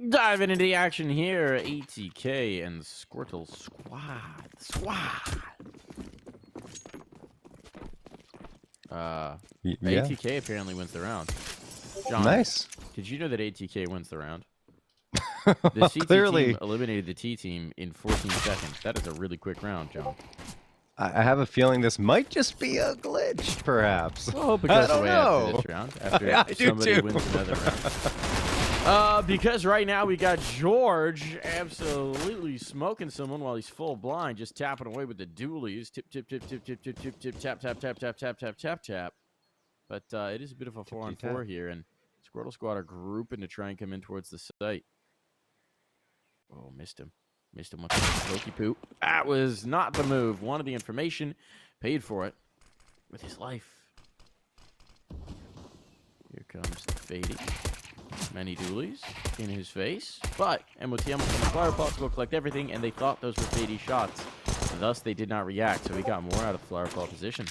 Diving into the action here, Atk and Squirtle Squad. Yeah. Atk apparently wins the round. John, Nice. did you know that Atk wins the round? The CT Clearly, team eliminated the T team in 14 seconds. That is a really quick round, John. I have a feeling this might just be a glitch, perhaps. Well, I hope it I goes don't away know. after this round. After Yeah, I do somebody too. wins another round. Because right now we got George absolutely smoking someone while he's full blind, just tapping away with the dualies. Tip, tip, tip, tip, tip, tip, tip, tip, tap, tap, tap, tap, tap, tap, tap, tap. But it is a bit of a 4-on-4 here, and Squirtle Squad are grouping to try and come in towards the site. Oh, missed him. Missed him with the pokey poo. That was not the move. Wanted the information, paid for it with his life. Here comes Fadey. Many dualies in his face, but MOTM was in the fire pot to go collect everything, and they thought those were Fadey shots. And thus, they did not react, so he got more out of the flower pot position.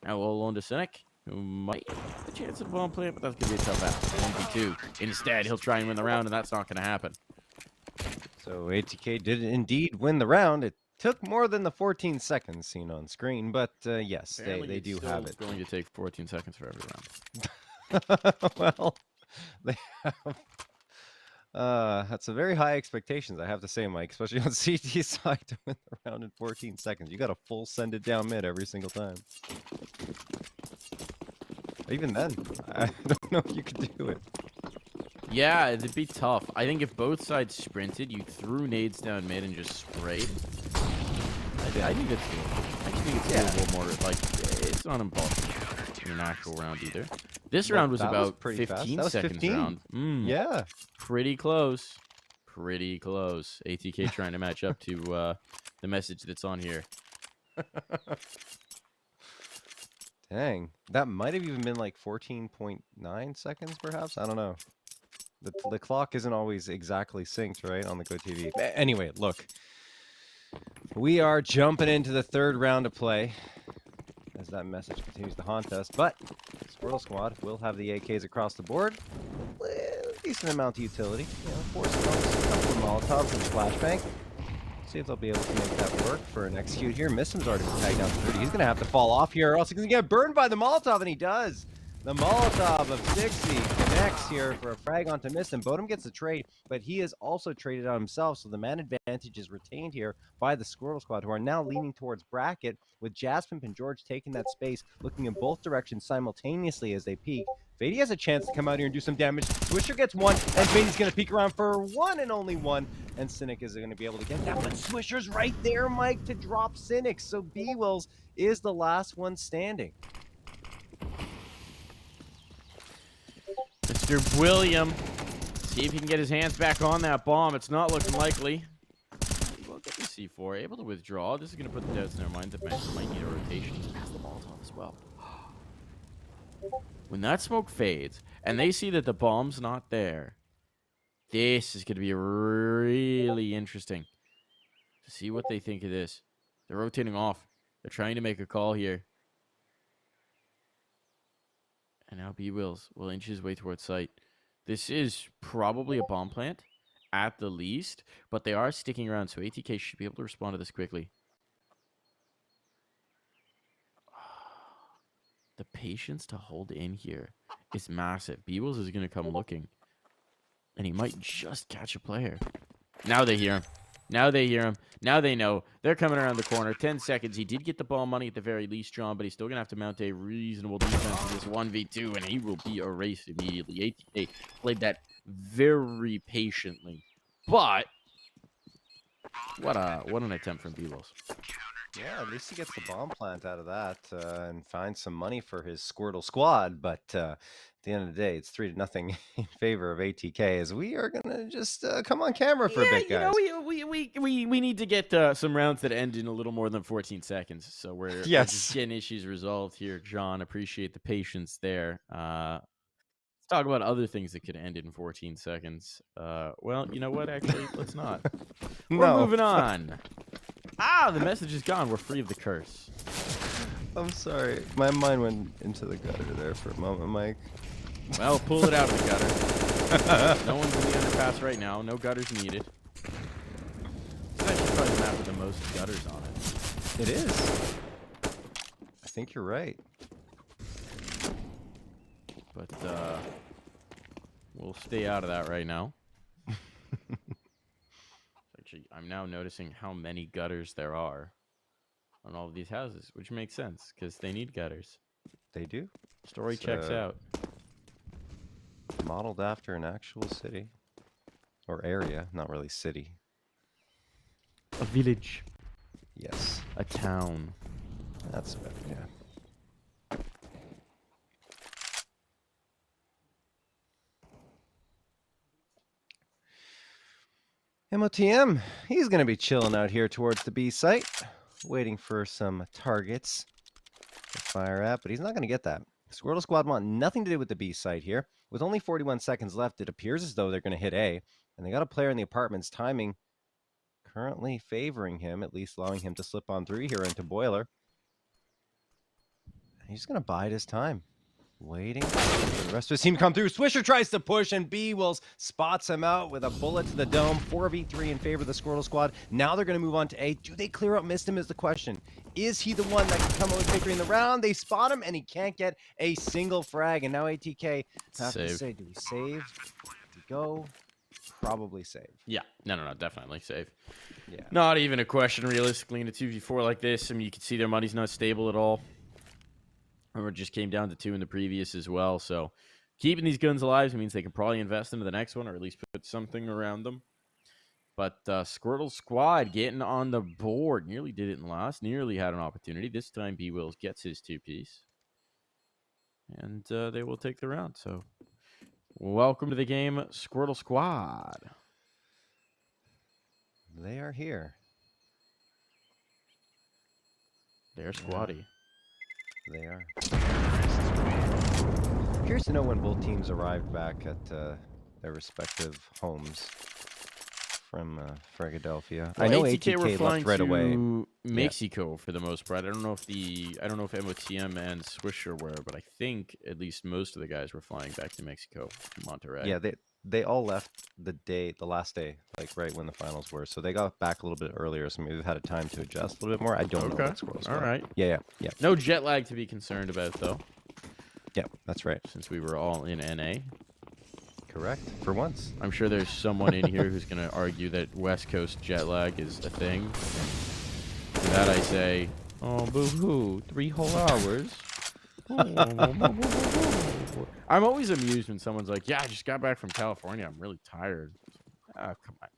Now all alone to Cynic, who might have a chance at a bomb plant, but that's going to be a tough ass. 1v2. Instead, he'll try and win the round, and that's not going to happen. So Atk did indeed win the round. It took more than the 14 seconds seen on screen, but yes, they do have it. It's going to take 14 seconds for every round. Well, they have. That's a very high expectations, I have to say, Mike, especially on CT side to win the round in 14 seconds. You got to full send it down mid every single time. Even then, I don't know if you could do it. Yeah, it'd be tough. I think if both sides sprinted, you threw nades down mid and just sprayed. I think it's doable. I think it's doable more. Like, it's not impossible in an actual round either. This round was about 15 seconds round. Yeah. Pretty close. Pretty close. Atk trying to match up to the message that's on here. Dang. That might have even been like 14.9 seconds, perhaps? I don't know. The clock isn't always exactly synced, right, on the GoTV. Anyway, look. We are jumping into the third round of play as that message continues to haunt us, but Squirtle Squad will have the AKs across the board. Decent amount of utility. You know, 4 smokes, a couple of Molotovs and a flashbang. See if they'll be able to make that work for an execute here. MisteM's already been tagged down to 30. He's going to have to fall off here, or else he's going to get burned by the Molotov, and he does. The Molotov of 60 connects here for a frag onto MisteM. Bodum gets the trade, but he is also traded on himself, so the man advantage is retained here by the Squirtle Squad, who are now leaning towards bracket, with Jaspimp and George taking that space, looking in both directions simultaneously as they peek. Fadey has a chance to come out here and do some damage. Swisher gets one, and Fadey's going to peek around for one and only one, and Cynic is going to be able to get that, but Swisher's right there, Mike, to drop Cynic, so bwills is the last one standing. Mr. William, see if he can get his hands back on that bomb. It's not looking likely. He will get the C4, able to withdraw. This is going to put the doubts in their minds that Max might need a rotation. He's past the Molotov as well. When that smoke fades, and they see that the bomb's not there, this is going to be really interesting to see what they think of this. They're rotating off. They're trying to make a call here. And now bwills will inch his way towards site. This is probably a bomb plant, at the least, but they are sticking around, so Atk should be able to respond to this quickly. The patience to hold in here is massive. bwills is going to come looking, and he might just catch a player. Now they hear him. Now they hear him. Now they know. They're coming around the corner. 10 seconds. He did get the ball money at the very least, John, but he's still going to have to mount a reasonable defense in this 1v2, and he will be erased immediately. Atk played that very patiently. But what an attempt from bwills. Yeah, at least he gets the bomb plant out of that and finds some money for his Squirtle Squad. But at the end of the day, it's 3-0 in favor of Atk, as we are gonna just come on camera for a bit, guys. We need to get some rounds that end in a little more than 14 seconds. So we're just getting issues resolved here, John. Appreciate the patience there. Let's talk about other things that could end in 14 seconds. Well, you know what? Actually, let's not. We're moving on. The message is gone. We're free of the curse. I'm sorry. My mind went into the gutter there for a moment, Mike. Well, pull it out of the gutter. No one's in the underpass right now. No gutters needed. This is actually probably the map with the most gutters on it. It is. I think you're right. But we'll stay out of that right now. Actually, I'm now noticing how many gutters there are on all of these houses, which makes sense because they need gutters. They do. Story checks out. Modeled after an actual city. Or area, not really city. A village. Yes. A town. That's better, yeah. MOTM, he's going to be chilling out here towards the B site, waiting for some targets to fire at, but he's not going to get that. Squirtle Squad want nothing to do with the B site here. With only 41 seconds left, it appears as though they're going to hit A, and they got a player in the apartments, timing currently favoring him, at least allowing him to slip on through here into Boiler. He's going to bide his time. Waiting for the rest of his team to come through. Swisher tries to push, and bwills spots him out with a bullet to the dome. 4v3 in favor of the Squirtle Squad. Now they're going to move on to A. Do they clear out MisteM is the question. Is he the one that can come out with victory in the round? They spot him, and he can't get a single frag. And now ATK have to say, do we save? Do we go? Probably save. Yeah. No. Definitely save. Yeah. Not even a question, realistically, in a 2v4 like this. I mean, you can see their money's not stable at all. Remember, it just came down to 2 in the previous as well. So keeping these guns alive means they can probably invest into the next one or at least put something around them. But Squirtle Squad getting on the board. Nearly did it in last. Nearly had an opportunity. This time bwills gets his 2-piece. And they will take the round. So welcome to the game, Squirtle Squad. They are here. They're squatty. They are. Curious to know when both teams arrived back at their respective homes from Philadelphia. Well, I know ATK were ATK flying left right away. to Mexico for the most part. I don't know if MOTM and Swisher were, but I think at least most of the guys were flying back to Mexico, to Monterrey. Yeah, they all left the last day, like right when the finals were. So they got back a little bit earlier, so maybe they've had a time to adjust a little bit more. I don't know. About Squirrel Squad. All right. Yeah. No jet lag to be concerned about, though. Yeah, that's right. Since we were all in NA. Correct. For once. I'm sure there's someone in here who's going to argue that West Coast jet lag is a thing. To that I say, oh, boo-hoo, 3 whole hours. I'm always amused when someone's like, yeah, I just got back from California. I'm really tired. Ah, come on.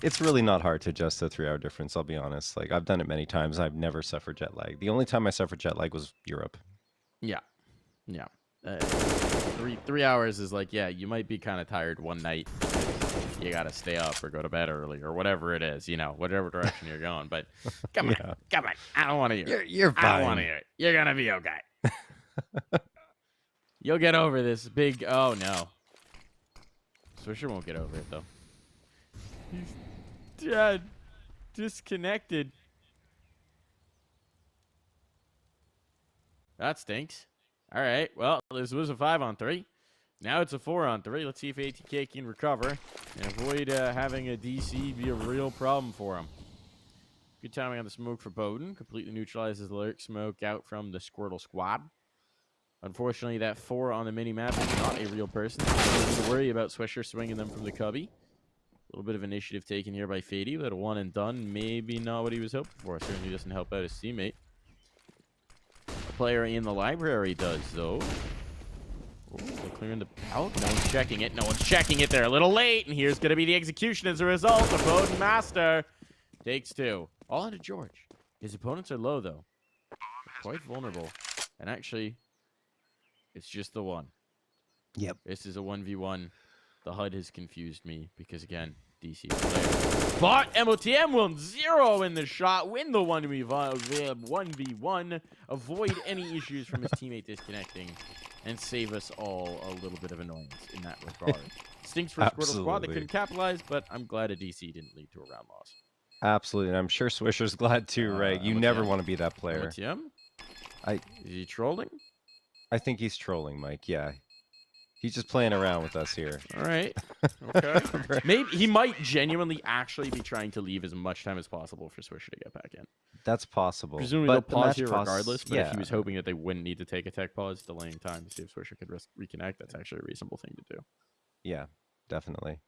It's really not hard to adjust the 3-hour difference, I'll be honest. Like, I've done it many times. I've never suffered jet lag. The only time I suffered jet lag was Europe. Yeah. 3 hours is like, yeah, you might be kind of tired one night. You got to stay up or go to bed early or whatever it is, whatever direction you're going. But come on. I don't want to hear it. You're fine. I don't want to hear it. You're going to be okay. You'll get over this big... Oh, no. Swisher won't get over it, though. He's dead. Disconnected. That stinks. All right. Well, this was a 5-on-3. Now it's a 4-on-3. Let's see if ATK can recover and avoid having a DC be a real problem for him. Good timing on the smoke for Bowden. Completely neutralizes the lurk smoke out from the Squirtle Squad. Unfortunately, that 4 on the mini-map is not a real person. Nothing to worry about Swisher swinging them from the cubby. A little bit of initiative taken here by Fadey, but a 1 and done. Maybe not what he was hoping for. Certainly doesn't help out his teammate. A player in the library does, though. Oh, they're clearing the out. No one's checking it. No one's checking it. They're a little late, and here's going to be the execution as a result. The Bowden Master takes 2. All into George. His opponents are low, though. Quite vulnerable. And actually, it's just the 1. Yep. This is a 1v1. The HUD has confused me because, again, DC player. But MOTM will 0 in the shot, win the 1v1, avoid any issues from his teammate disconnecting, and save us all a little bit of annoyance in that regard. Stinks for Squirtle Squad that couldn't capitalize, but I'm glad a DC didn't lead to a round loss. Absolutely, and I'm sure Swisher's glad too, right? You never want to be that player. MOTM? Is he trolling? I think he's trolling, Mike, yeah. He's just playing around with us here. All right. Okay. Maybe he might genuinely actually be trying to leave as much time as possible for Swisher to get back in. That's possible. Presumably but they'll the pause match here costs, regardless, but yeah. if he was hoping that they wouldn't need to take a tech pause, delaying time to see if Swisher could reconnect, that's actually a reasonable thing to do. Yeah, definitely.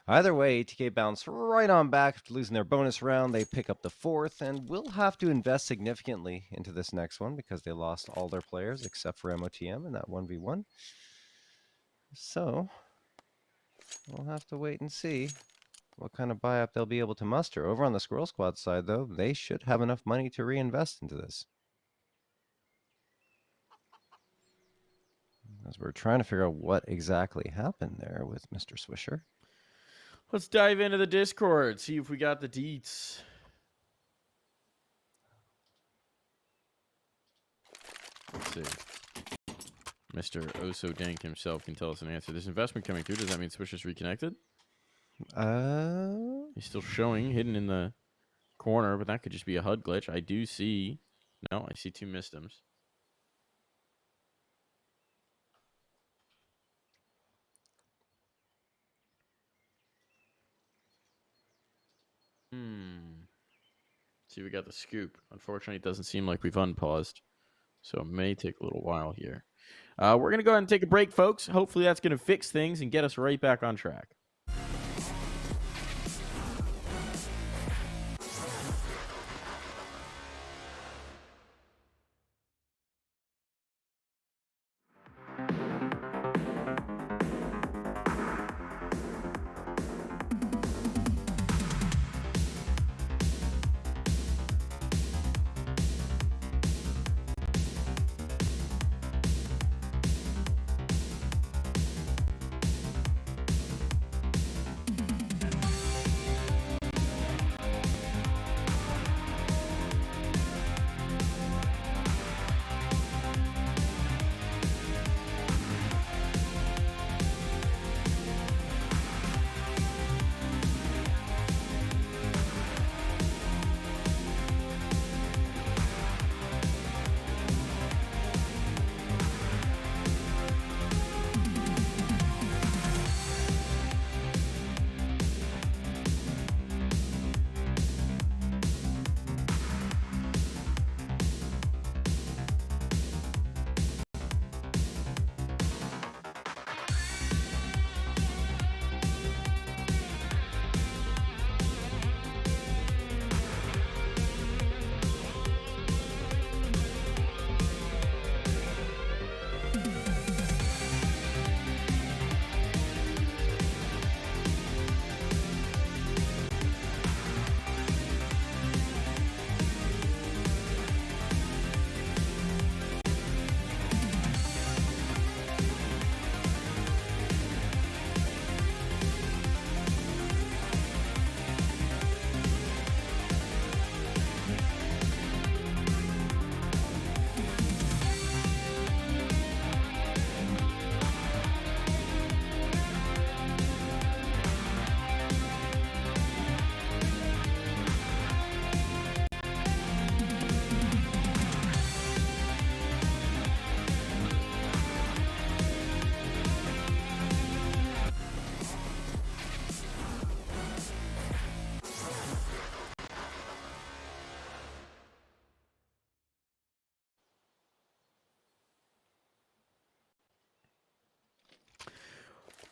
Either way, ATK bounce right on back after losing their bonus round. They pick up the 4th, and will have to invest significantly into this next one because they lost all their players except for MOTM in that 1v1. So, we'll have to wait and see what kind of buy-up they'll be able to muster. Over on the Squirrel Squad side, though, they should have enough money to reinvest into this. As we're trying to figure out what exactly happened there with Mr. Swisher. Let's dive into the Discord, see if we got the deets. Let's see. Mr. Oso Dank himself can tell us an answer. This investment coming through, does that mean Swisher's reconnected? He's still showing, hidden in the corner, but that could just be a HUD glitch. I do see... No, I see 2 MisteMs. See, we got the scoop. Unfortunately, it doesn't seem like we've unpaused, so it may take a little while here. We're going to go ahead and take a break, folks. Hopefully that's going to fix things and get us right back on track.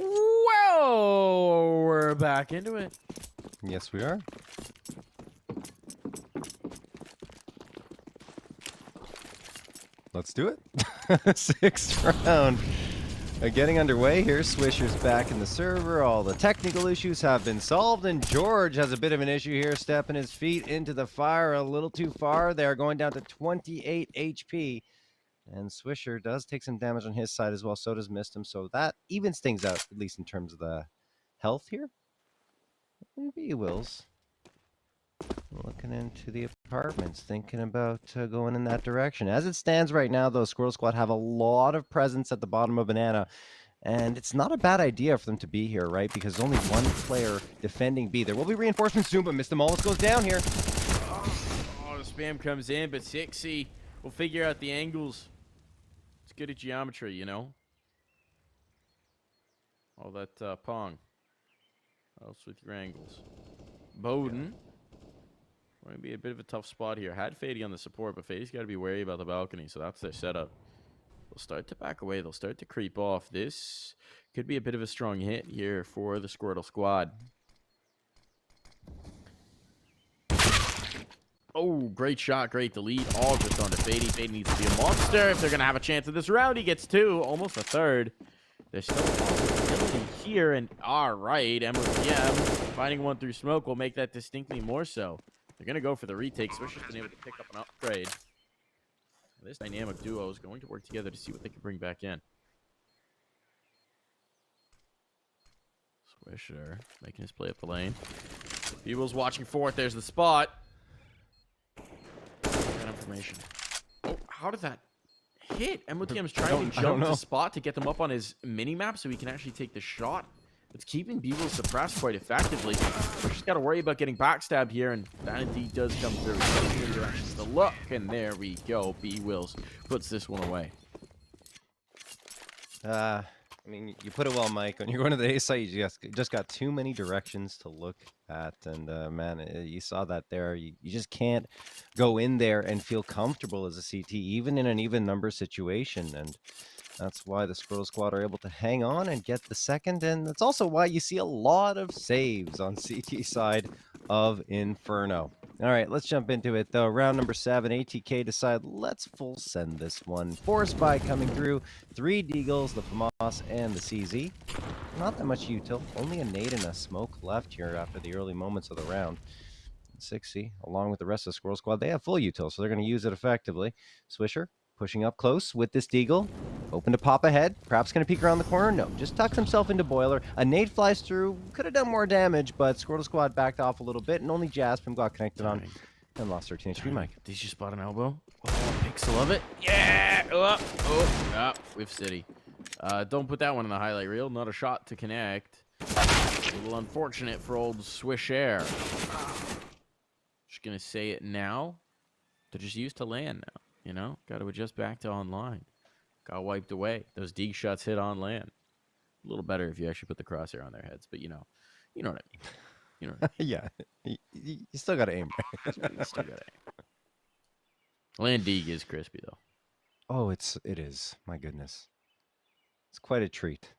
Well, we're back into it. Yes, we are. Let's do it. 6th round. Getting underway here. Swisher's back in the server. All the technical issues have been solved, and George has a bit of an issue here, stepping his feet into the fire a little too far. They're going down to 28 HP. And Swisher does take some damage on his side as well. So does MisteM. So that evens things out, at least in terms of the health here. And bwills looking into the apartments, thinking about going in that direction. As it stands right now, though, Squirrel Squad have a lot of presence at the bottom of Banana. And it's not a bad idea for them to be here, right? Because there's only one player defending B. There will be reinforcements soon, but MisteM almost goes down here. Oh, the spam comes in, but Sexy will figure out the angles. It's good at geometry, you know? All that pong. What else with your angles? Bowden. Going to be a bit of a tough spot here. Had Fadey on the support, but Fadey's got to be wary about the balcony, so that's their setup. They'll start to back away. They'll start to creep off. This could be a bit of a strong hit here for the Squirtle squad. Oh, great shot, great delete. All just on to Fadey. Fadey needs to be a monster if they're going to have a chance at this round. He gets 2, almost a third. There's still a possibility here, and all right, MoTM finding one through smoke will make that distinctly more so. They're going to go for the retake. Swisher's been able to pick up an upgrade. This dynamic duo is going to work together to see what they can bring back in. Swisher making his play up the lane. Bwills watching for it. There's the spot. That information. Oh, how did that hit? MoTM's trying to jump the spot to get them up on his mini-map so he can actually take the shot. It's keeping Bwills suppressed quite effectively. We're just got to worry about getting backstabbed here, and that indeed does come through. Directions to look, and there we go. Bwills puts this one away. I mean, you put it well, Mike. When you're going to the A site, you just got too many directions to look at, and man, you saw that there. You just can't go in there and feel comfortable as a CT, even in an even number situation, and that's why the Squirtle Squad are able to hang on and get the second, and that's also why you see a lot of saves on CT side of Inferno. All right, let's jump into it, though. Round number 7, ATK decide, let's full send this one. 4 Spy coming through, 3 Deagles, the FAMAS, and the CZ. Not that much util, only a nade and a smoke left here after the early moments of the round. 6C, along with the rest of the Squirrel Squad, they have full util, so they're going to use it effectively. Swisher pushing up close with this Deagle. Open to pop ahead. Perhaps going to peek around the corner. No, just tucks himself into Boiler. A nade flies through. Could have done more damage, but Squirtle Squad backed off a little bit, and only Jaspin got connected on and lost 13 HP. Mike. Did you spot an elbow? Oh, pixel of it. Yeah! With City. Don't put that one in the highlight reel. Not a shot to connect. A little unfortunate for old Swisher. Just going to say it now. They're just used to land now. You know, got to adjust back to online. Got wiped away. Those dig shots hit on land. A little better if you actually put the crosshair on their heads, but you know what I mean. You know what I mean. Yeah, you still got to aim. You still got to aim. Land dig is crispy though. Oh, it is. My goodness, it's quite a treat.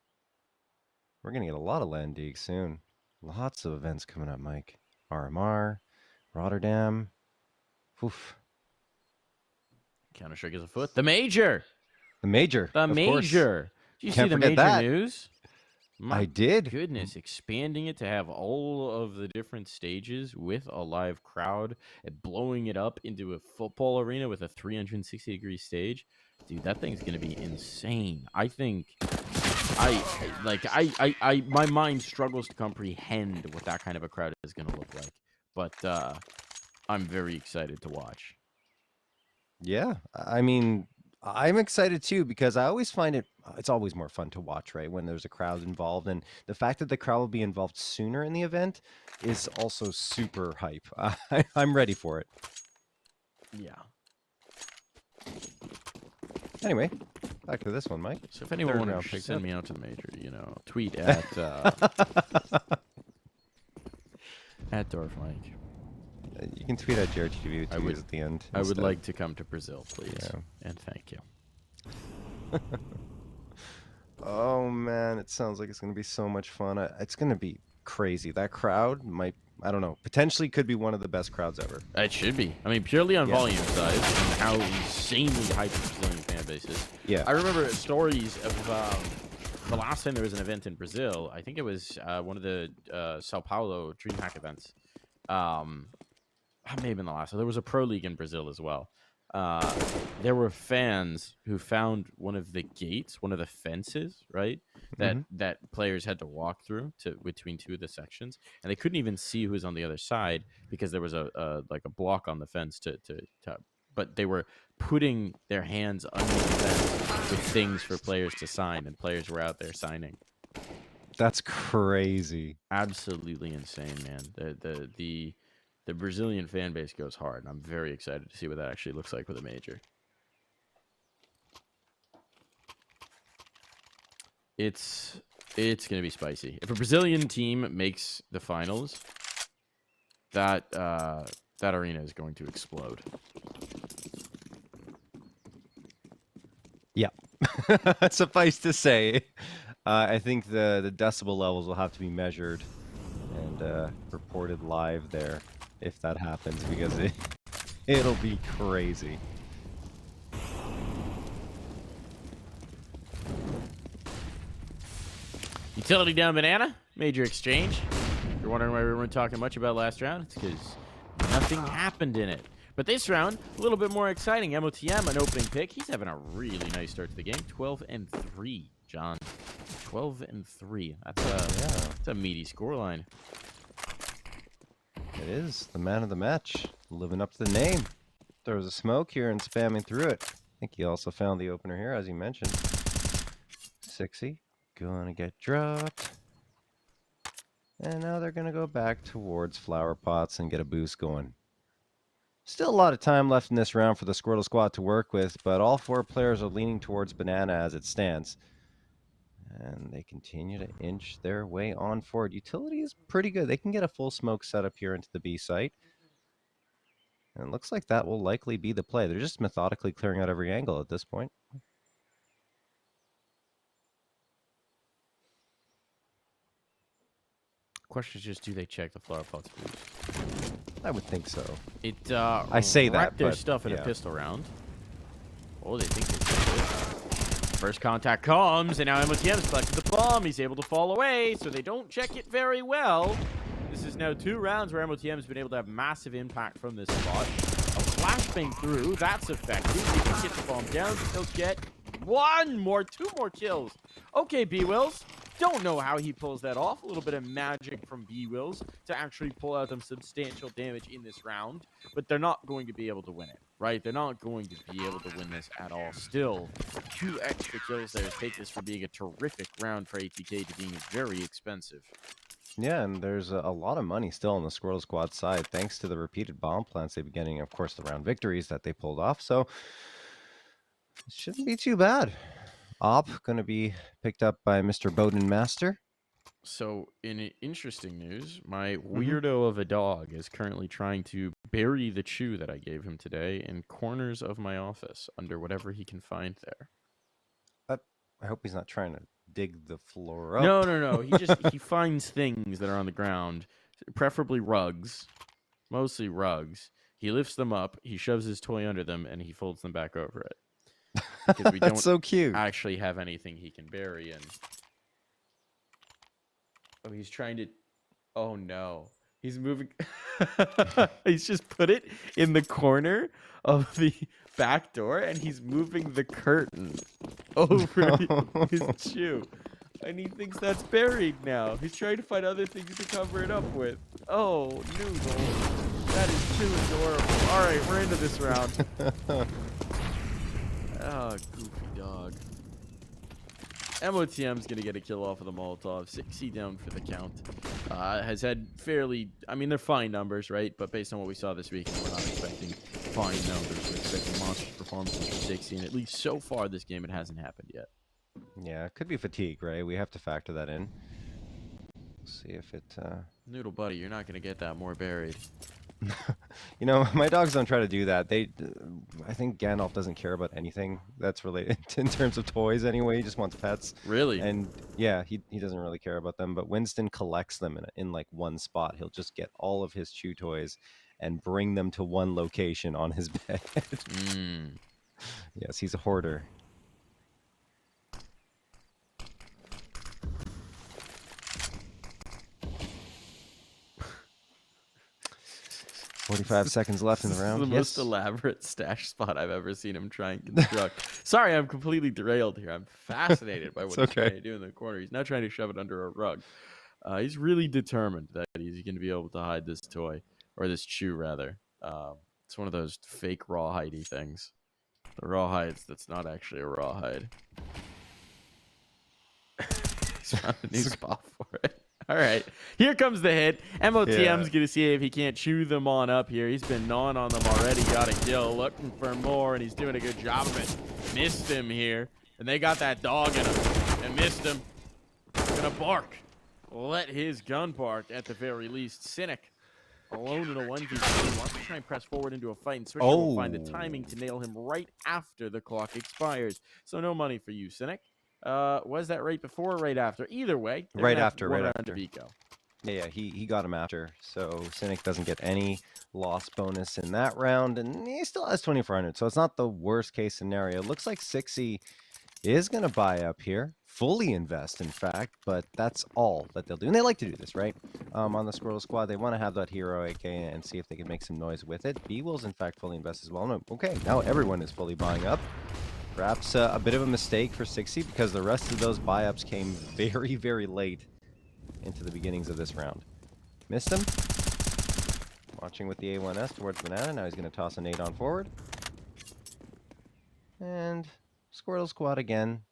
We're gonna get a lot of land dig soon. Lots of events coming up, Mike. RMR, Rotterdam. Oof. Counter-Strike is afoot. The Major! The Major. The Major! Did you see the Major news? I did. Goodness, expanding it to have all of the different stages with a live crowd and blowing it up into a football arena with a 360-degree stage. Dude, that thing's going to be insane. I think my mind struggles to comprehend what that kind of a crowd is going to look like. But I'm very excited to watch. Yeah, I mean, I'm excited too because I always find it's always more fun to watch, right, when there's a crowd involved, and the fact that the crowd will be involved sooner in the event is also super hype. I'm ready for it. Yeah. Anyway, back to this one, Mike. So if anyone wants to send me out to the Major, tweet at at Dorf Mike. You can tweet at SQRT-bwills at the end. I would like to come to Brazil, please. Yeah. And thank you. Oh, man. It sounds like it's going to be so much fun. It's going to be crazy. That crowd might, I don't know, potentially could be one of the best crowds ever. It should be. I mean, purely on volume size and how insanely hyped the Brazilian fan base is. Yeah. I remember stories of the last time there was an event in Brazil. I think it was one of the Sao Paulo DreamHack events. May have been the last. So there was a pro league in Brazil as well. There were fans who found one of the gates, one of the fences, right? That players had to walk through between two of the sections, and they couldn't even see who was on the other side because there was a block on the fence but they were putting their hands under the fence with things for players to sign, and players were out there signing. That's crazy. Absolutely insane, man. The Brazilian fan base goes hard, and I'm very excited to see what that actually looks like with a Major. It's It's going to be spicy. If a Brazilian team makes the finals, that arena is going to explode. Yeah. Suffice to say, I think the decibel levels will have to be measured and reported live there if that happens, because it'll be crazy. Utility down banana. Major exchange. If you're wondering why we weren't talking much about last round, it's because nothing happened in it. But this round, a little bit more exciting. MOTM, an opening pick. He's having a really nice start to the game. 12-3, John. 12-3. That's a meaty scoreline. It is the man of the match, living up to the name. There was a smoke here and spamming through it. I think he also found the opener here, as you mentioned. 60, gonna get dropped. And now they're gonna go back towards flower pots and get a boost going. Still a lot of time left in this round for the Squirtle Squad to work with, but all 4 players are leaning towards banana as it stands. And they continue to inch their way on forward. Utility is pretty good. They can get a full smoke setup here into the B site. And it looks like that will likely be the play. They're just methodically clearing out every angle at this point. Question is just, do they check the flower pots boost? I would think so. I say that, wrapped their but, stuff in yeah. a pistol round. Oh, they think they checked it. First contact comes, and now MOTM's collected the bomb. He's able to fall away, so they don't check it very well. This is now 2 rounds where MOTM's been able to have massive impact from this spot. A flashbang through, that's effective. He can get the bomb down, he'll get 2 more kills. Okay, bwills. Don't know how he pulls that off. A little bit of magic from bwills to actually pull out some substantial damage in this round. But they're not going to be able to win it, right? They're not going to be able to win this at all. Still, 2 extra kills there take this from being a terrific round for ATK to being very expensive. Yeah, and there's a lot of money still on the Squirrel Squad side, thanks to the repeated bomb plants they've been getting, of course, the round victories that they pulled off. So it shouldn't be too bad. Op going to be picked up by Mr. Bowden Master. So, in interesting news, my weirdo of a dog is currently trying to bury the chew that I gave him today in corners of my office under whatever he can find there. I hope he's not trying to dig the floor up. No. He finds things that are on the ground, preferably rugs, mostly rugs. He lifts them up, he shoves his toy under them, and he folds them back over it. Because we don't so cute. actually have anything he can bury in. Oh, he's trying to... Oh, no. He's moving... He's just put it in the corner of the back door, and he's moving the curtain over his chew. And he thinks that's buried now. He's trying to find other things to cover it up with. Oh, Noodle. That is too adorable. All right, we're into this round. Oh, goofy dog. MOTM's going to get a kill off of the Molotov. 60 down for the count. Has had fairly... I mean, they're fine numbers, right? But based on what we saw this weekend, we're not expecting fine numbers. We're expecting monster performances from 60. And at least so far this game, it hasn't happened yet. Yeah, it could be fatigue, right? We have to factor that in. See if it... Noodle buddy, you're not going to get that more buried. You know, my dogs don't try to do that. I think Gandalf doesn't care about anything that's related in terms of toys anyway. He just wants pets. Really? And yeah, he doesn't really care about them. But Winston collects them in like one spot. He'll just get all of his chew toys and bring them to one location on his bed. Yes, he's a hoarder. "45 seconds left in the round." This is the most elaborate stash spot I've ever seen him try and construct. Sorry, I'm completely derailed here. I'm fascinated by what he's trying to do in the corner. He's not trying to shove it under a rug. He's really determined that he's going to be able to hide this toy, or this chew, rather. It's one of those fake rawhidey things. The rawhides that's not actually a rawhide. He's found a new spot for it. All right, here comes the hit. MOTM's going to see if he can't chew them on up here. He's been gnawing on them already. Got a kill, looking for more, and he's doing a good job of it. Missed him here, and they got that dog in him, and missed him. Gonna gonna bark. Let his gun bark at the very least. Cynic, alone in a 1v2, wants to try and press forward into a fight, and Swisher will find the timing to nail him right after the clock expires. So no money for you, Cynic. Was that right before or right after? Either way, Right after, one right round after. to Vico. Yeah, he got him after, so Cynic doesn't get any loss bonus in that round, and he still has 2,400, so it's not the worst case scenario. Looks like Cxzi is going to buy up here, fully invest, in fact, but that's all that they'll do. And they like to do this, right? On the Squirrel Squad, they want to have that hero AK and see if they can make some noise with it. bwills, in fact, fully invest as well. No, okay, now everyone is fully buying up. Perhaps a bit of a mistake for Cxzi because the rest of those buy-ups came very, very late into the beginnings of this round. MisteM, watching with the A1S towards Banana. Now he's going to toss a nade on forward. And Squirrel Squad again,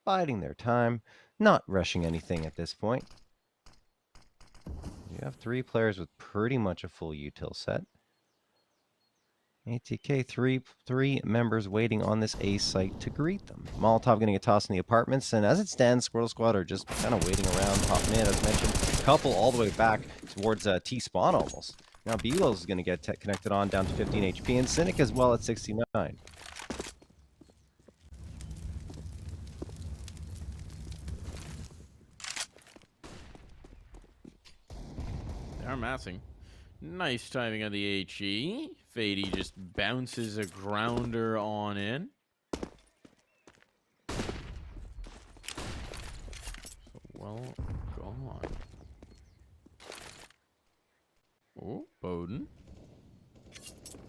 biding their time, not rushing anything at this point. You have 3 players with pretty much a full util set. ATK, three members waiting on this A site to greet them. Molotov going to get tossed in the apartments, and as it stands, Squirrel Squad are just kind of waiting around top mid, as mentioned. Couple all the way back towards T-spawn almost. Now bwills is going to get connected on down to 15 HP, and Cynic as well at 69. They're massing. Nice timing on the HE. Fadey just bounces a grounder on in. So well gone. Oh, Bowden.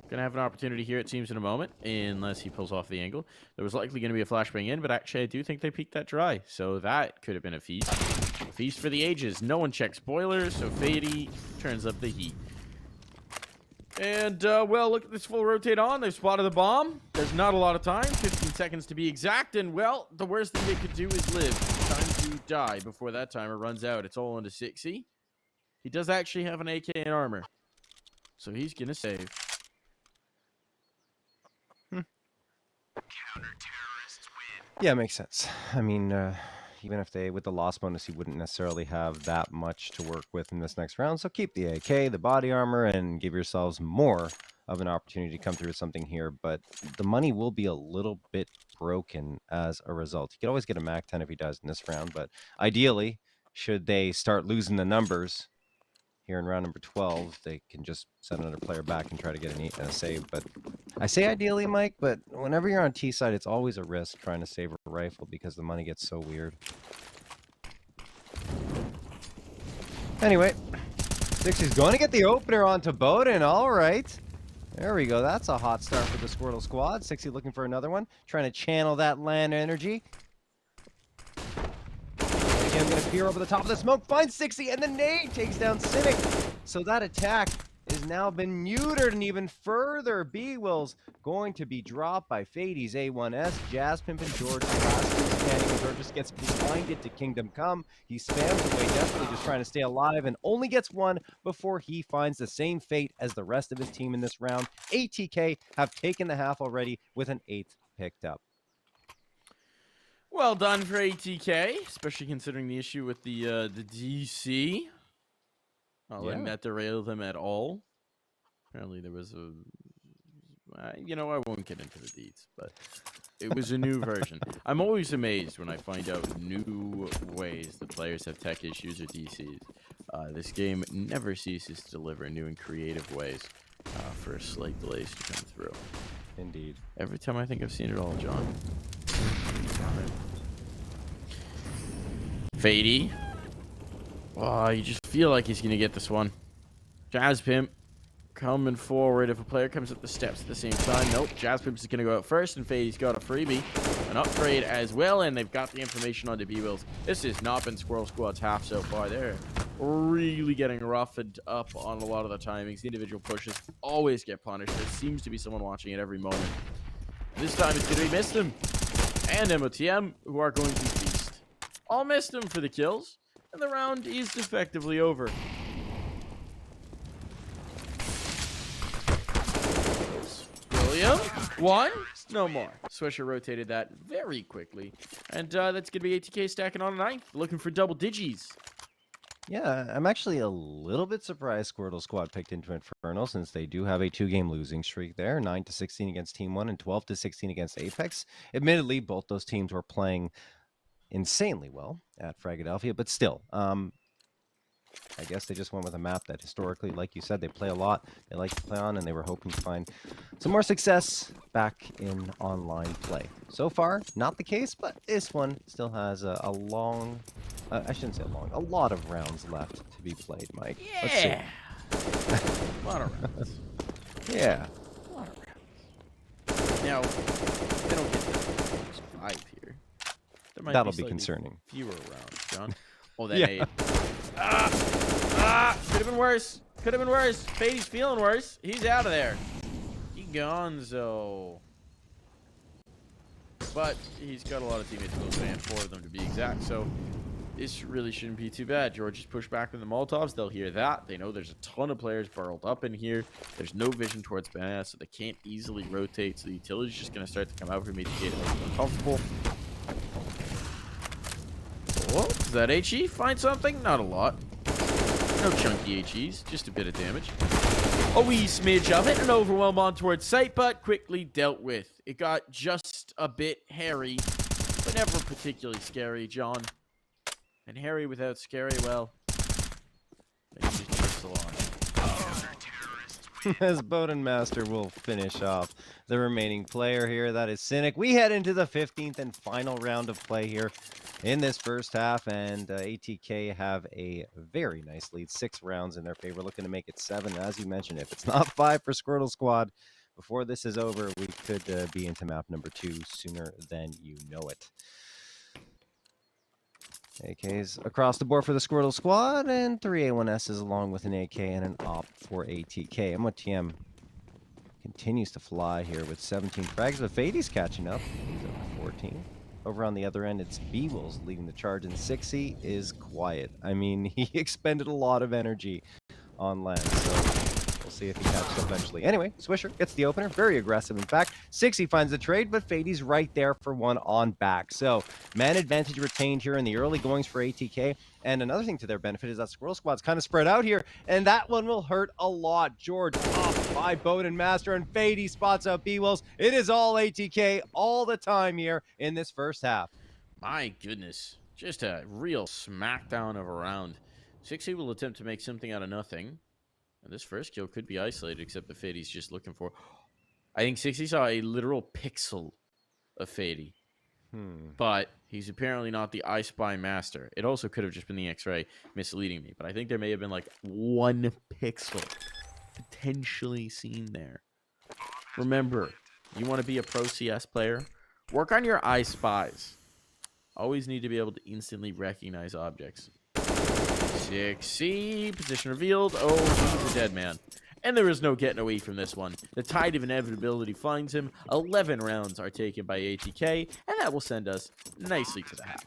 Gonna have an opportunity here, it seems, in a moment, unless he pulls off the angle. There was likely gonna be a flashbang in, but actually I do think they peeked that dry. So that could have been a feast. A feast for the ages. No one checks boilers, so Fadey turns up the heat. And, well, look at this full rotate on. They've spotted the bomb. There's not a lot of time, 15 seconds to be exact. And, well, the worst thing they could do is live. Time to die before that timer runs out. It's all into Cxzi. He does actually have an AK and armor. So he's going to save. Yeah, makes sense. I mean, even if they, with the loss bonus, you wouldn't necessarily have that much to work with in this next round. So keep the AK, the body armor, and give yourselves more of an opportunity to come through with something here. But the money will be a little bit broken as a result. You could always get a Mac 10 if he does in this round, but ideally, should they start losing the numbers here in round number 12, they can just send another player back and try to get a save. But I say ideally, Mike, but whenever you're on T side, it's always a risk trying to save a rifle because the money gets so weird. Anyway, Cxzi's going to get the opener onto Bowden. All right. There we go. That's a hot start for the Squirtle Squad. Cxzi looking for another one, trying to channel that land energy. I'm going to peer over the top of the smoke, finds Cxzi, and the nade takes down Cynic. So that attack has now been neutered, and even further, bwills going to be dropped by Fadey's A1S. Jazzpimp and George standing. George just gets blinded to Kingdom Come. He spams away, definitely just trying to stay alive, and only gets one before he finds the same fate as the rest of his team in this round. ATK have taken the half already with an 8th picked up. Well done for ATK, especially considering the issue with the DC. Not letting that derail them at all. Apparently there was a... you know, I won't get into the deets, but it was a new version. I'm always amazed when I find out new ways that players have tech issues or DCs. This game never ceases to deliver new and creative ways for slight delays to come through. Indeed. Every time I think I've seen it all, John. Fadey. Oh, you just feel like he's going to get this one. Jazzpimp coming forward. If a player comes up the steps at the same time, nope. Jazzpimp's going to go out first, and Fadey's got a freebie. An upgrade as well, and they've got the information on the bwills. This has not been Squirrel Squad's half so far. They're really getting roughened up on a lot of the timings. The individual pushes always get punished. There seems to be someone watching at every moment. This time it's going to be MisteM and MoTM who are going to feast. All MisteM for the kills, and the round is effectively over. him. One. No more. Swisher rotated that very quickly. And that's going to be ATK stacking on a 9th. Looking for double digis. Yeah, I'm actually a little bit surprised Squirtle Squad picked into Inferno since they do have a 2-game losing streak there, 9-16 against Team 1 and 12-16 against Apex. Admittedly, both those teams were playing insanely well at Philadelphia, but still, I guess they just went with a map that historically, like you said, they play a lot, they like to play on, and they were hoping to find some more success back in online play. So far, not the case, but this one still has a long, I shouldn't say a lot of rounds left to be played, Mike. Yeah. A lot of rounds. Yeah. A lot of rounds. Now, they don't get to 5 here. There might That'll be be concerning. fewer rounds, John. Oh, that Yeah. nade. Could have been worse. Could have been worse. Fadey's feeling worse. He's out of there. He gonzo. But he's got a lot of teammates close to and 4 of them to be exact. So this really shouldn't be too bad. George just pushed back with the Molotovs. They'll hear that. They know there's a ton of players burrowed up in here. There's no vision towards banana, so they can't easily rotate. So the utility's just going to start to come out for me to get uncomfortable. Oh, does that HE find something? Not a lot. No chunky HEs, just a bit of damage. A wee smidge of it, an overwhelm on towards site, but quickly dealt with. It got just a bit hairy, but never particularly scary, John. And hairy without scary, well, it just chips along. As Bowden Master will finish off the remaining player here, that is Cynic. We head into the 15th and final round of play here in this first half, and ATK have a very nice lead, 6 rounds in their favor, looking to make it 7. As you mentioned, if it's not 5 for Squirtle Squad, before this is over, we could be into map number 2 sooner than you know it. AKs across the board for the Squirtle Squad, and 3 A1Ss along with an AK and an op for ATK. MoTM continues to fly here with 17 frags, but Fadey's catching up. He's up to 14. Over on the other end, it's bwills leading the charge, and cxzi is quiet. I mean, he expended a lot of energy on land, so we'll see if he catches up eventually. Anyway, Swisher gets the opener, very aggressive in fact. cxzi finds the trade, but Fadey's right there for one on back. So, man advantage retained here in the early goings for ATK. And another thing to their benefit is that Squirrel Squad's kind of spread out here, and that one will hurt a lot. George off by Bowden Master, and Fadey spots out bwills. It is all ATK all the time here in this first half. My goodness. Just a real smackdown of a round. cxzi will attempt to make something out of nothing. And this first kill could be isolated, except that Fadey's just looking for... I think cxzi saw a literal pixel of Fadey. But he's apparently not the I Spy master. It also could have just been the X-ray misleading me. But I think there may have been like 1 pixel potentially seen there. Remember, you want to be a pro CS player? Work on your I Spies. Always need to be able to instantly recognize objects. cxzi, position revealed. Oh, he's a dead man. And there is no getting away from this one. The tide of inevitability finds him. 11 rounds are taken by ATK, and that will send us nicely to the half.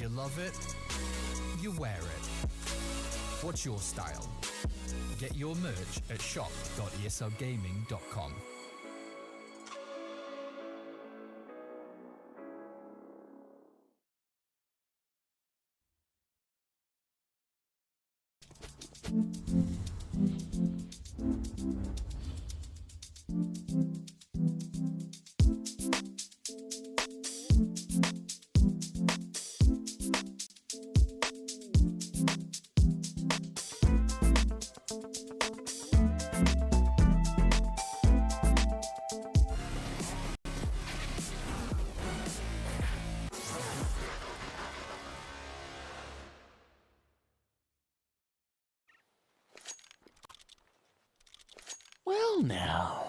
You love it, you wear it. What's your style? Get your merch at shop.eslgaming.com. Well now,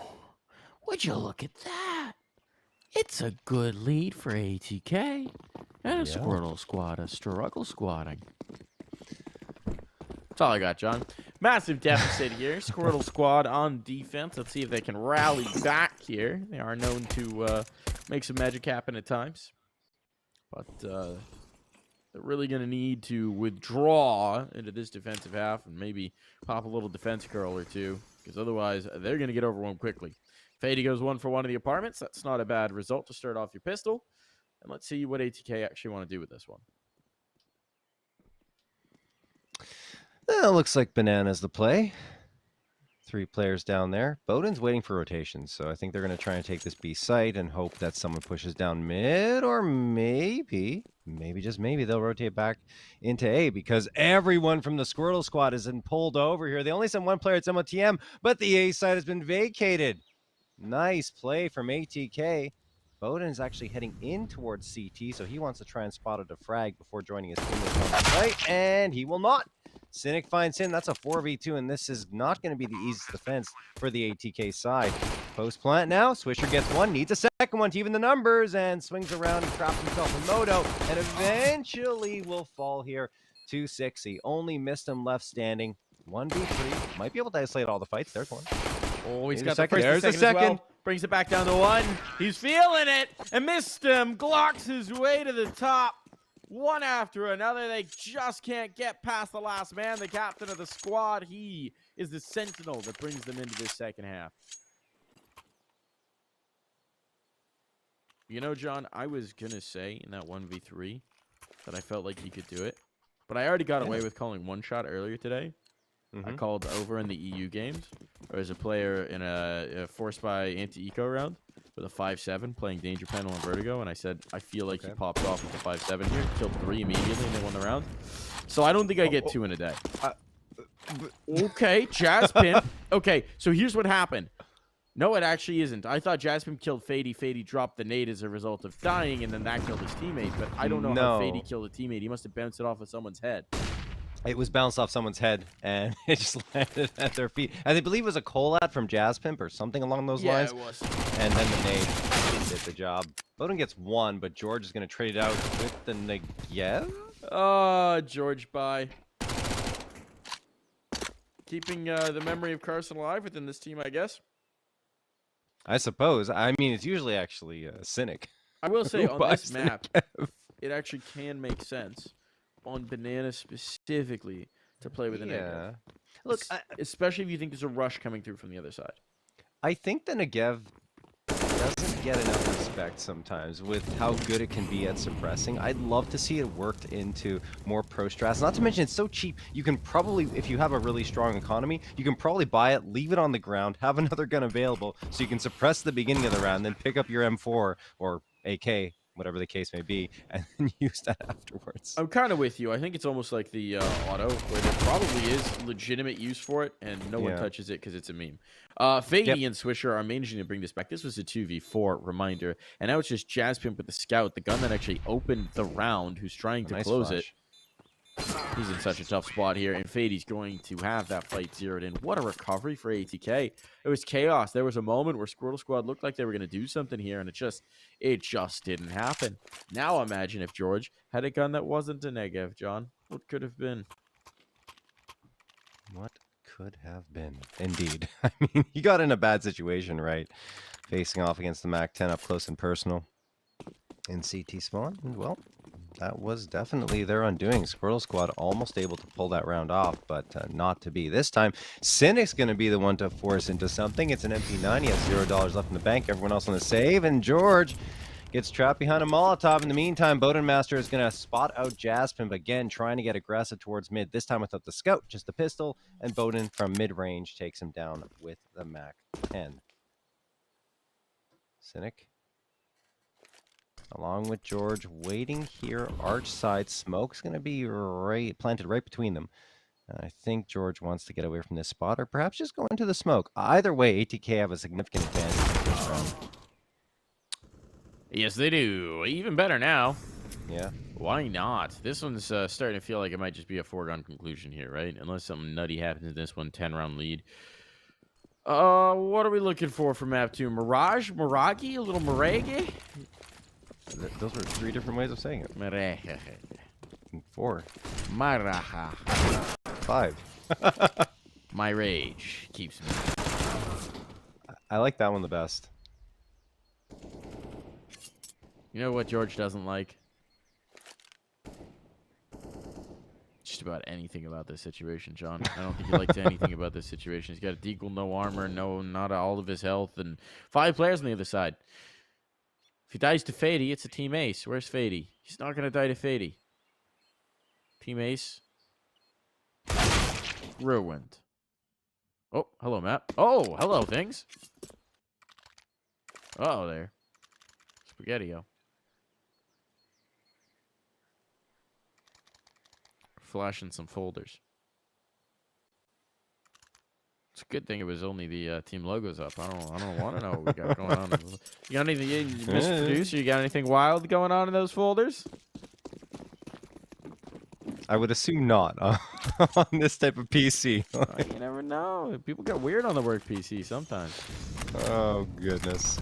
would you look at that? It's a good lead for ATK. And a Yeah. Squirtle squad, a struggle squadding. That's all I got, John. Massive deficit here. Squirtle squad on defense. Let's see if they can rally back here. They are known to make some magic happen at times. But they're really going to need to withdraw into this defensive half and maybe pop a little defense curl or two, because otherwise they're going to get overwhelmed quickly. Fadey goes 1 for 1 in the apartments. That's not a bad result to start off your pistol. And let's see what ATK actually want to do with this one. Looks like Banana's the play. 3 players down there. Bowden's waiting for rotations, so I think they're going to try and take this B site and hope that someone pushes down mid, or maybe, just maybe, they'll rotate back into A, because everyone from the Squirtle squad has been pulled over here. They only sent 1 player at MoTM, but the A site has been vacated. Nice play from ATK. Bowden is actually heading in towards CT, so he wants to try and spot a defrag before joining his teammates on the site, and he will not. Cynic finds him. That's a 4v2, and this is not going to be the easiest defense for the ATK side. Post plant now. Swisher gets 1, needs a second one to even the numbers, and swings around and traps himself in Moto, and eventually will fall here to 6. Only MisteM left standing. 1v3. Might be able to isolate all the fights. There's one. Oh, he's got the the first and There's the second as second. well. Brings it back down to 1. He's feeling it. And MisteM glocks his way to the top. One after another. They just can't get past the last man. The captain of the squad. He is the sentinel that brings them into this second half. You know, John, I was going to say in that 1v3 that I felt like he could do it. But I already got away with calling one shot earlier today. I called over in the EU games. There was a player in a forced by anti-eco round with a 5-7 playing Danger Panel and Vertigo, and I said, I feel like he popped off with a 5-7 here, killed 3 immediately, and they won the round. So I don't think I get 2 in a day. Okay, Jazzpimp. Okay, so here's what happened. No, it actually isn't. I thought Jazzpimp killed Fadey. Fadey dropped the nade as a result of dying, and then that killed his teammate. But I don't know how Fadey killed a teammate. He must have bounced it off of someone's head. It was bounced off someone's head, and it just landed at their feet. I believe it was a Colat from Jazzpimp or something along those lines. Yeah, it was. And then the nade did the job. Bowden gets 1, but George is going to trade it out with the Negev. Oh, George, bye. Keeping the memory of Carson alive within this team, I guess. I suppose. I mean, it's usually actually Cynic. I will say, on this map, Negev. it actually can make sense on Banana specifically to play with an Negev. Look, especially if you think there's a rush coming through from the other side. I think the Negev doesn't get enough respect sometimes with how good it can be at suppressing. I'd love to see it worked into more pro strats. Not to mention it's so cheap. You can probably, if you have a really strong economy, you can probably buy it, leave it on the ground, have another gun available so you can suppress the beginning of the round, then pick up your M4 or AK, whatever the case may be, and then use that afterwards. I'm kind of with you. I think it's almost like the auto, where there probably is legitimate use for it, and no one touches it because it's a meme. Fadey and Swisher are managing to bring this back. This was a 2v4 reminder, and now it's just Jazzpimp with the scout, the gun that actually opened the round, who's trying to close it. He's in such a tough spot here, and Fadey's going to have that fight zeroed in. What a recovery for ATK. It was chaos. There was a moment where Squirtle Squad looked like they were going to do something here, and it just didn't happen. Now imagine if George had a gun that wasn't a Negev, John. What could have been? What could have been? Indeed. I mean, he got in a bad situation, right? Facing off against the MAC-10 up close and personal in CT spawn. Well, that was definitely their undoing. Squirtle Squad almost able to pull that round off, but not to be. This time, Cynic's going to be the one to force into something. It's an MP9. He has $0 left in the bank. Everyone else on the save, and George gets trapped behind a Molotov. In the meantime, Bowden Master is going to spot out Jazzpimp again, trying to get aggressive towards mid. This time without the scout, just the pistol, and Bowden from mid-range takes him down with the MAC-10. Cynic, along with George, waiting here. Arch side smoke's going to be planted right between them. I think George wants to get away from this spot, or perhaps just go into the smoke. Either way, ATK have a significant advantage in this round. Yes, they do. Even better now. Yeah. Why not? This one's starting to feel like it might just be a foregone conclusion here, right? Unless something nutty happens in this one, 10-round lead. What are we looking for map 2? Mirage? Miragi? A little Mirage? Those were 3 different ways of saying it. Mirage. 4. Maraja. 5. My rage keeps me. I like that one the best. You know what George doesn't like? Just about anything about this situation, John. I don't think he likes anything about this situation. He's got a deagle, no armor, not all of his health, and 5 players on the other side. If he dies to Fadey, it's a team ace. Where's Fadey? He's not going to die to Fadey. Team ace. Ruined. Oh, hello, map. Oh, hello, things. Uh-oh, there. Spaghetti-o. Flashing some folders. It's a good thing it was only the team logos up. I don't want to know what we got going on. You got anything, Mr. Producer? You got anything wild going on in those folders? I would assume not on this type of PC. You never know. People get weird on the work PC sometimes. Oh, goodness.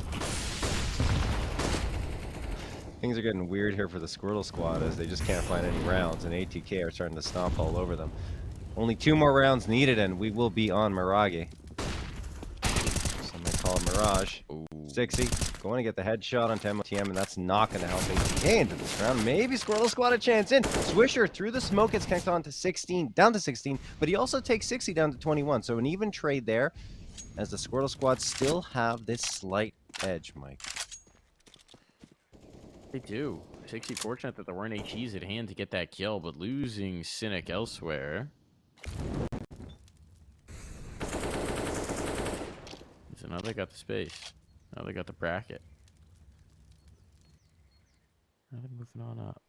Things are getting weird here for the Squirtle Squad as they just can't find any rounds, and ATK are starting to stomp all over them. Only 2 more rounds needed, and we will be on Mirage. Some may call it Mirage. Ooh. 60, going to get the headshot on Atk.MoTm, and that's not going to help ATK into this round. Maybe Squirtle Squad a chance in. Swisher through the smoke gets connected on to 16, down to 16, but he also takes 60 down to 21, so an even trade there, as the Squirtle Squad still have this slight edge, Mike. They do. 60 fortunate that there weren't HEs at hand to get that kill, but losing Cynic elsewhere. So now they got the space. Now they got the bracket. Now they're moving on up.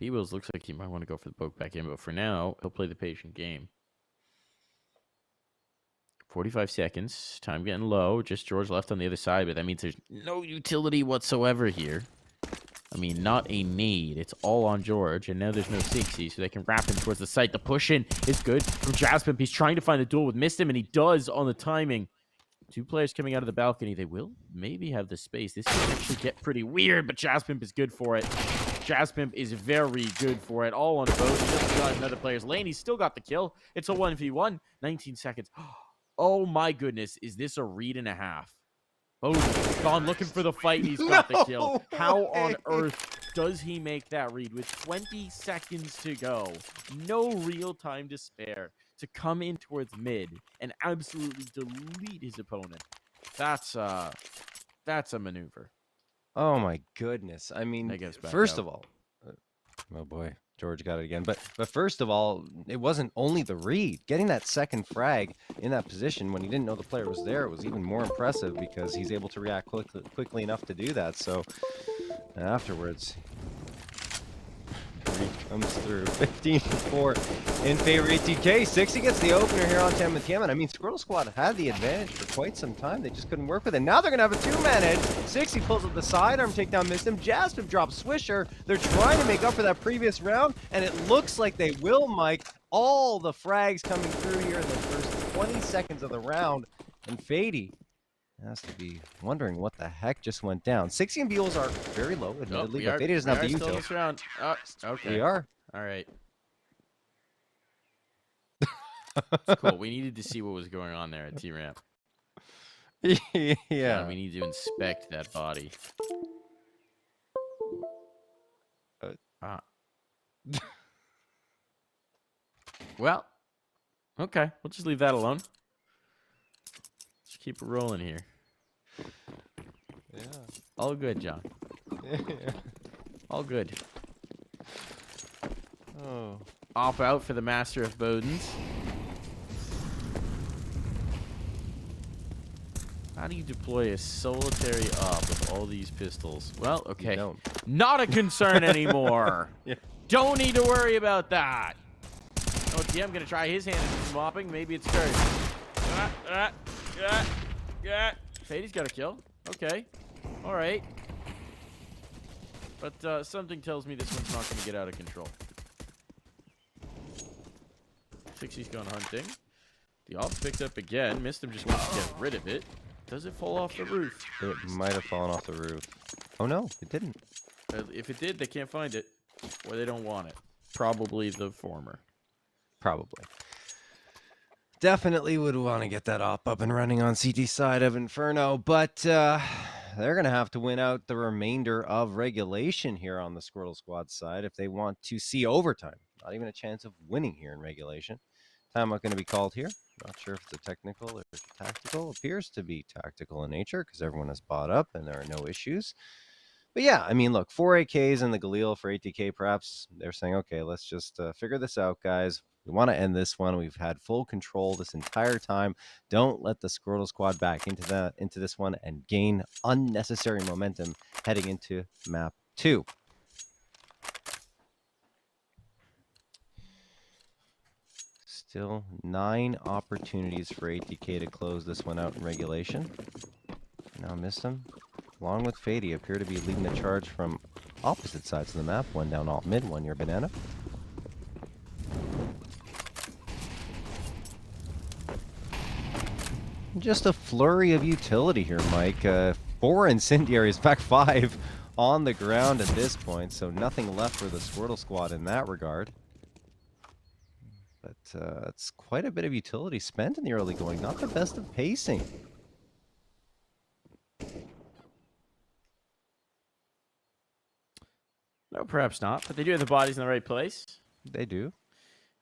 bwills looks like he might want to go for the poke back in, but for now, he'll play the patient game. 45 seconds. Time getting low. Just George left on the other side, but that means there's no utility whatsoever here. I mean, not a need. It's all on George, and now there's no 60, so they can wrap him towards the site. The push in is good from Jaspimp. He's trying to find the duel with MisteM, and he does on the timing. 2 players coming out of the balcony. They will maybe have the space. This can actually get pretty weird, but Jaspimp is good for it. Jaspimp is very good for it. All on a boat. He doesn't got another player's lane. He's still got the kill. It's a 1v1. 19 seconds. Oh my goodness. Is this a read and a half? Boom. Gone looking for the fight. He's got the kill. How on earth does he make that read with 20 seconds to go? No real time to spare to come in towards mid and absolutely delete his opponent. That's a maneuver. Oh my goodness. I mean, first of all, oh boy, George got it again. But first of all, it wasn't only the read. Getting that second frag in that position when he didn't know the player was there was even more impressive because he's able to react quickly enough to do that. So afterwards, he comes through 15-4 in favor of ATK. 60 gets the opener here on Atk.MoTm. And I mean, Squirtle Squad had the advantage for quite some time. They just couldn't work with it. Now they're going to have a 2-man edge. 60 pulls up the sidearm takedown, MisteM. Jaspimp drops Swisher. They're trying to make up for that previous round, and it looks like they will, Mike. All the frags coming through here in the first 20 seconds of the round. And Fadey has to be wondering what the heck just went down. 60 and bwills are very low, admittedly, but Fadey doesn't have the util. This round. Okay. We are. All right. It's cool. We needed to see what was going on there at T-Ramp. Yeah. We need to inspect that body. Well, okay. We'll just leave that alone. Just keep it rolling here. Yeah. All good, John. Yeah. All good. Oh. Off out for the Master of Bodens. How do you deploy a solitary op with all these pistols? Well, okay. Not a concern anymore. Yeah. Don't need to worry about that. Oh, TM gonna try his hand at some mopping. Maybe it's Kurt. Fadey's got a kill. Okay. All right. But something tells me this one's not going to get out of control. 60's going hunting. The off picks up again. MisteM just wants to get rid of it. Does it fall off the roof? It might have fallen off the roof. Oh no, it didn't. If it did, they can't find it. Or they don't want it. Probably the former. Probably. Definitely would want to get that up and running on CT side of Inferno, but they're going to have to win out the remainder of regulation here on the Squirtle Squad side if they want to see overtime. Not even a chance of winning here in regulation. Timeout going to be called here. Not sure if it's a technical or tactical. Appears to be tactical in nature because everyone has bought up and there are no issues. But yeah, I mean, look, 4 AKs and the Galil for ATK, perhaps they're saying, okay, let's just figure this out, guys. We want to end this one. We've had full control this entire time. Don't let the Squirtle Squad back into this one and gain unnecessary momentum heading into map 2. Still 9 opportunities for ATK to close this one out in regulation. Now MisteM, along with Fadey, appear to be leading the charge from opposite sides of the map. One down alt mid, one near banana. Just a flurry of utility here, Mike. 4 incendiaries, in fact 5 on the ground at this point, so nothing left for the Squirtle Squad in that regard. But it's quite a bit of utility spent in the early going. Not the best of pacing. No, perhaps not. But they do have the bodies in the right place. They do.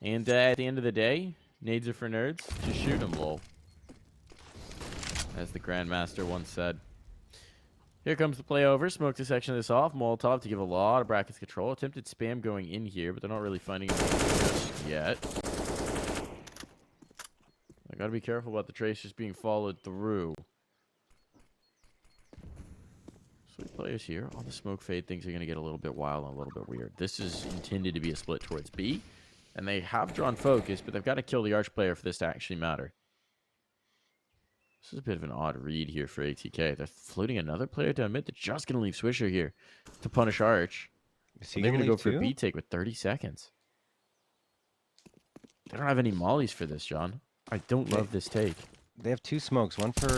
And at the end of the day, nades are for nerds. Just shoot them, lol. As the Grandmaster once said. Here comes the play over. Smoke this section of this off. Molotov to give a lot of brackets control. Attempted spam going in here, but they're not really finding it just yet. I gotta be careful about the tracers being followed through. Sweet players here. All the smoke fade things are gonna get a little bit wild and a little bit weird. This is intended to be a split towards B, and they have drawn focus, but they've got to kill the arch player for this to actually matter. This is a bit of an odd read here for ATK. They're floating another player down mid. They're just going to leave Swisher here to punish Arch. They're going to go for a B take with 30 seconds. They don't have any mollies for this, John. I don't love this take. They have 2 smokes, one for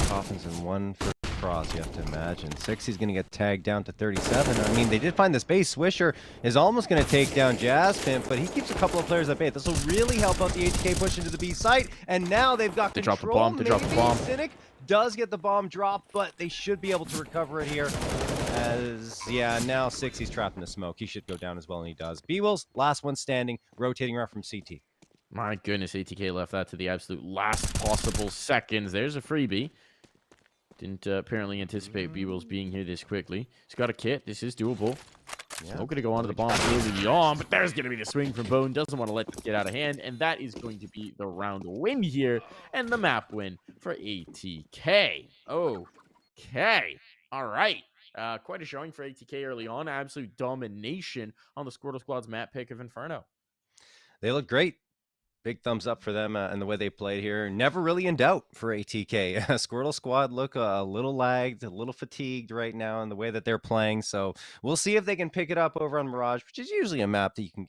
Coffins and one for Cross, you have to imagine. 60's going to get tagged down to 37. I mean, they did find the space. Swisher is almost going to take down Jazzpimp, but he keeps a couple of players at bay. This will really help out the ATK push into the B site, and now they've got control. Drop the bomb. They drop the bomb. Cynic does get the bomb dropped, but they should be able to recover it here. As, yeah, now 60's trapped in the smoke. He should go down as well, and he does. bwills, last one standing, rotating around from CT. My goodness, ATK left that to the absolute last possible seconds. There's a freebie. Didn't apparently anticipate bwills being here this quickly. He's got a kit. This is doable. Yeah. Smoke going to go onto the bomb early on, but there's going to be the swing from Bone. Doesn't want to let it get out of hand, and that is going to be the round win here and the map win for ATK. Okay. All right. Quite a showing for ATK early on. Absolute domination on the Squirtle Squad's map pick of Inferno. They look great. Big thumbs up for them and the way they played here. Never really in doubt for ATK. Squirtle Squad look a little lagged, a little fatigued right now in the way that they're playing. So we'll see if they can pick it up over on Mirage, which is usually a map that you can get.